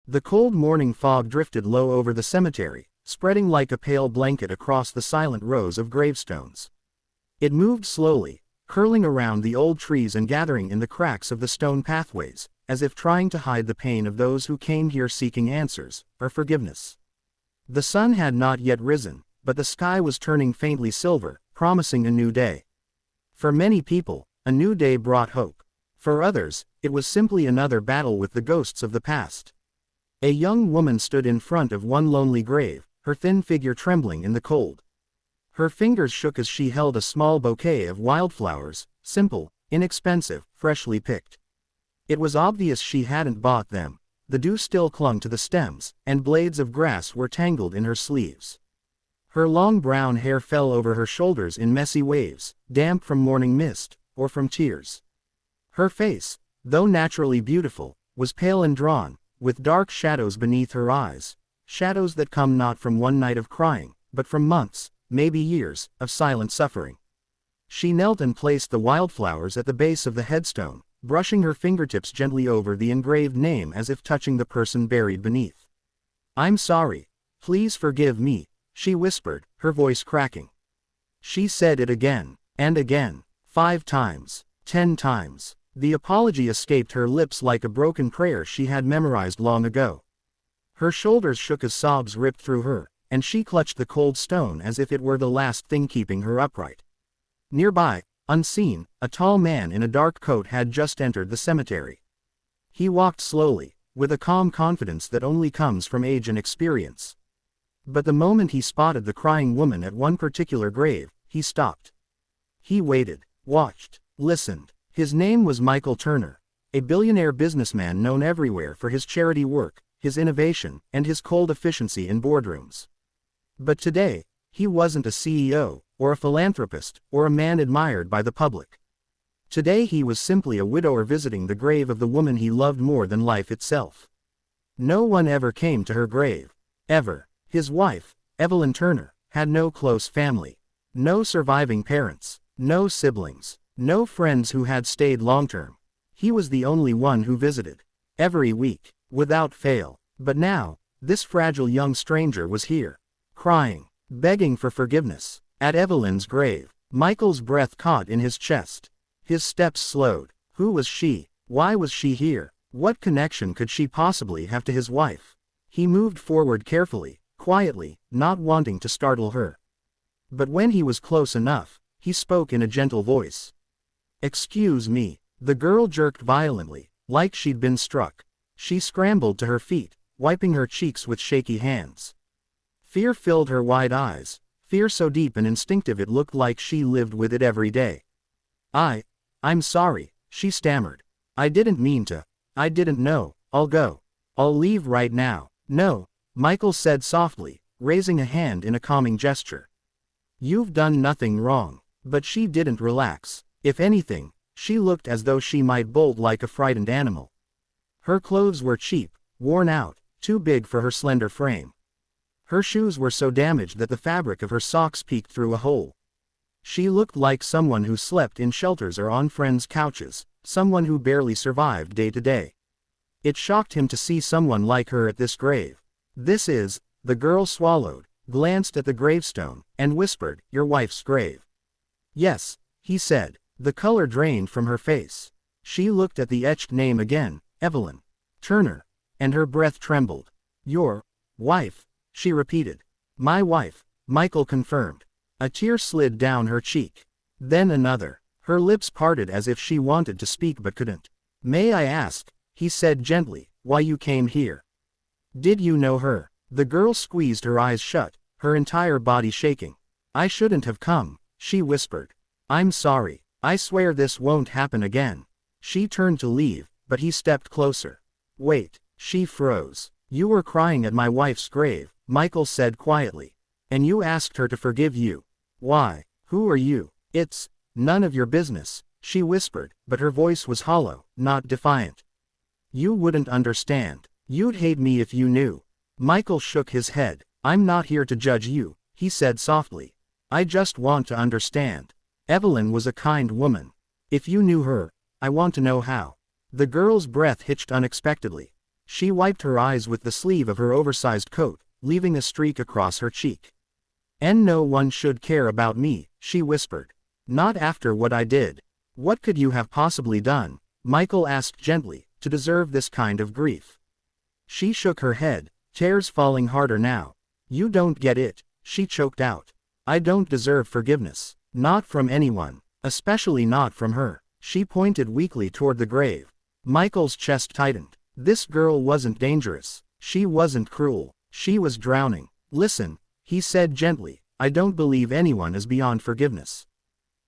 The cold morning fog drifted low over the cemetery, spreading like a pale blanket across the silent rows of gravestones. It moved slowly, curling around the old trees and gathering in the cracks of the stone pathways, as if trying to hide the pain of those who came here seeking answers, or forgiveness. The sun had not yet risen, but the sky was turning faintly silver, promising a new day. For many people, a new day brought hope. For others, it was simply another battle with the ghosts of the past. A young woman stood in front of one lonely grave, her thin figure trembling in the cold. Her fingers shook as she held a small bouquet of wildflowers, simple, inexpensive, freshly picked. It was obvious she hadn't bought them. The dew still clung to the stems, and blades of grass were tangled in her sleeves. Her long brown hair fell over her shoulders in messy waves, damp from morning mist, or from tears. Her face, though naturally beautiful, was pale and drawn, with dark shadows beneath her eyes, shadows that come not from one night of crying, but from months, maybe years, of silent suffering. She knelt and placed the wildflowers at the base of the headstone, brushing her fingertips gently over the engraved name as if touching the person buried beneath. "I'm sorry. Please forgive me," she whispered, her voice cracking. She said it again, and again, 5 times, 10 times. The apology escaped her lips like a broken prayer she had memorized long ago. Her shoulders shook as sobs ripped through her, and she clutched the cold stone as if it were the last thing keeping her upright. Nearby, unseen, a tall man in a dark coat had just entered the cemetery. He walked slowly, with a calm confidence that only comes from age and experience. But the moment he spotted the crying woman at one particular grave, he stopped. He waited, watched, listened. His name was Michael Turner, a billionaire businessman known everywhere for his charity work, his innovation, and his cold efficiency in boardrooms. But today, he wasn't a CEO, or a philanthropist, or a man admired by the public. Today he was simply a widower visiting the grave of the woman he loved more than life itself. No one ever came to her grave. Ever. His wife, Evelyn Turner, had no close family. No surviving parents. No siblings. No friends who had stayed long-term. He was the only one who visited. Every week. Without fail. But now, this fragile young stranger was here. Crying. Begging for forgiveness. At Evelyn's grave. Michael's breath caught in his chest. His steps slowed. Who was she? Why was she here? What connection could she possibly have to his wife? He moved forward carefully, quietly, not wanting to startle her. But when he was close enough, he spoke in a gentle voice. "Excuse me." The girl jerked violently, like she'd been struck. She scrambled to her feet, wiping her cheeks with shaky hands. Fear filled her wide eyes, fear so deep and instinctive it looked like she lived with it every day. I'm sorry," she stammered. "I didn't mean to. I didn't know. I'll go. I'll leave right now." "No," Michael said softly, raising a hand in a calming gesture. "You've done nothing wrong." But she didn't relax. If anything, she looked as though she might bolt like a frightened animal. Her clothes were cheap, worn out, too big for her slender frame. Her shoes were so damaged that the fabric of her socks peeked through a hole. She looked like someone who slept in shelters or on friends' couches, someone who barely survived day to day. It shocked him to see someone like her at this grave. "This is," the girl swallowed, glanced at the gravestone, and whispered, "your wife's grave." "Yes," he said. The color drained from her face. She looked at the etched name again, Evelyn Turner, and her breath trembled. "Your wife," she repeated. "My wife," Michael confirmed. A tear slid down her cheek. Then another. Her lips parted as if she wanted to speak but couldn't. "May I ask," he said gently, "why you came here? Did you know her?" The girl squeezed her eyes shut, her entire body shaking. "I shouldn't have come," she whispered. "I'm sorry. I swear this won't happen again." She turned to leave, but he stepped closer. "Wait." She froze. "You were crying at my wife's grave," Michael said quietly. "And you asked her to forgive you. Why? Who are you?" "It's none of your business," she whispered, but her voice was hollow, not defiant. "You wouldn't understand. You'd hate me if you knew." Michael shook his head. "I'm not here to judge you," he said softly. "I just want to understand. Evelyn was a kind woman. If you knew her, I want to know how." The girl's breath hitched unexpectedly. She wiped her eyes with the sleeve of her oversized coat, leaving a streak across her cheek. "And no one should care about me," she whispered. "Not after what I did." "What could you have possibly done," Michael asked gently, "to deserve this kind of grief?" She shook her head, tears falling harder now. "You don't get it," she choked out. "I don't deserve forgiveness. Not from anyone. Especially not from her." She pointed weakly toward the grave. Michael's chest tightened. This girl wasn't dangerous. She wasn't cruel. She was drowning. "Listen," he said gently, "I don't believe anyone is beyond forgiveness."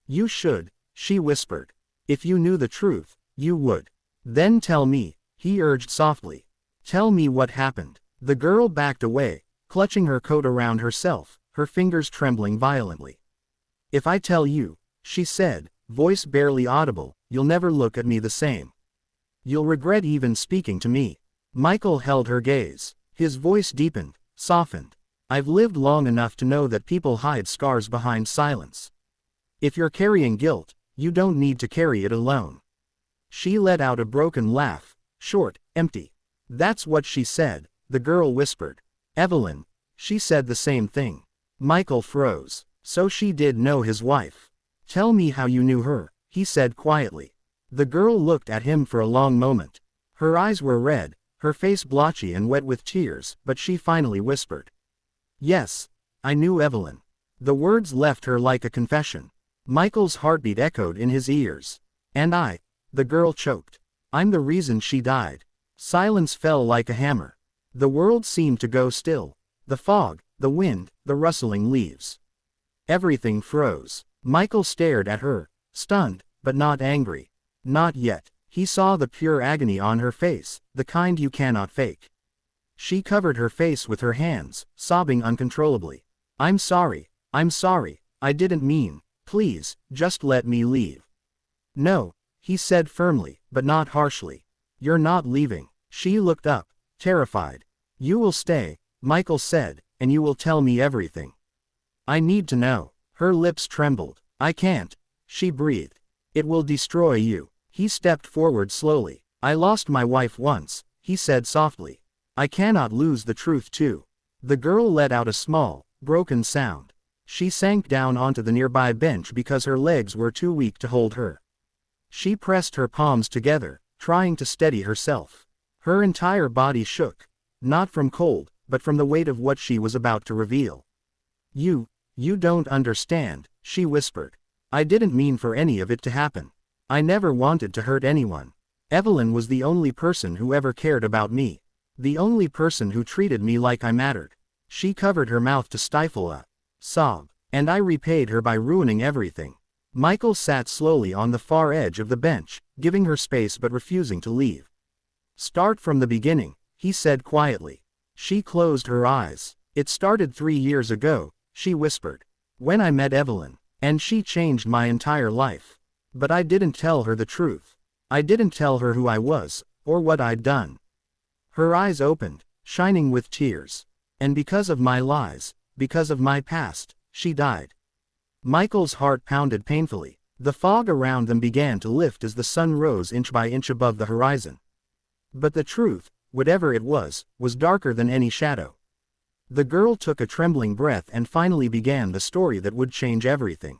"You should," she whispered. "If you knew the truth, you would." "Then tell me," he urged softly. "Tell me what happened." The girl backed away, clutching her coat around herself, her fingers trembling violently. "If I tell you," she said, voice barely audible, "you'll never look at me the same. You'll regret even speaking to me." Michael held her gaze. His voice deepened, softened. "I've lived long enough to know that people hide scars behind silence. If you're carrying guilt, you don't need to carry it alone." She let out a broken laugh, short, empty. "That's what she said," the girl whispered. "Evelyn." She said the same thing. Michael froze. So she did know his wife. "Tell me how you knew her," he said quietly. The girl looked at him for a long moment. Her eyes were red, her face blotchy and wet with tears, but she finally whispered. "Yes, I knew Evelyn." The words left her like a confession. Michael's heartbeat echoed in his ears. "And the girl choked. "I'm the reason she died." Silence fell like a hammer. The world seemed to go still. The fog, the wind, the rustling leaves. Everything froze. Michael stared at her, stunned, but not angry. Not yet. He saw the pure agony on her face, the kind you cannot fake. She covered her face with her hands, sobbing uncontrollably. I'm sorry, I didn't mean, please, just let me leave." "No," he said firmly, but not harshly. "You're not leaving." She looked up, terrified. "You will stay," Michael said, "and you will tell me everything. I need to know." Her lips trembled. "I can't," she breathed. "It will destroy you." He stepped forward slowly. "I lost my wife once," he said softly. "I cannot lose the truth too." The girl let out a small, broken sound. She sank down onto the nearby bench because her legs were too weak to hold her. She pressed her palms together, trying to steady herself. Her entire body shook. Not from cold, but from the weight of what she was about to reveal. You don't understand," she whispered. "I didn't mean for any of it to happen. I never wanted to hurt anyone. Evelyn was the only person who ever cared about me. The only person who treated me like I mattered." She covered her mouth to stifle a sob. "And I repaid her by ruining everything." Michael sat slowly on the far edge of the bench, giving her space but refusing to leave. "Start from the beginning," he said quietly. She closed her eyes. "It started 3 years ago," she whispered. "When I met Evelyn. And she changed my entire life. But I didn't tell her the truth. I didn't tell her who I was, or what I'd done." Her eyes opened, shining with tears. "And because of my lies, because of my past, she died." Michael's heart pounded painfully. The fog around them began to lift as the sun rose inch by inch above the horizon. But the truth, whatever it was darker than any shadow. The girl took a trembling breath and finally began the story that would change everything.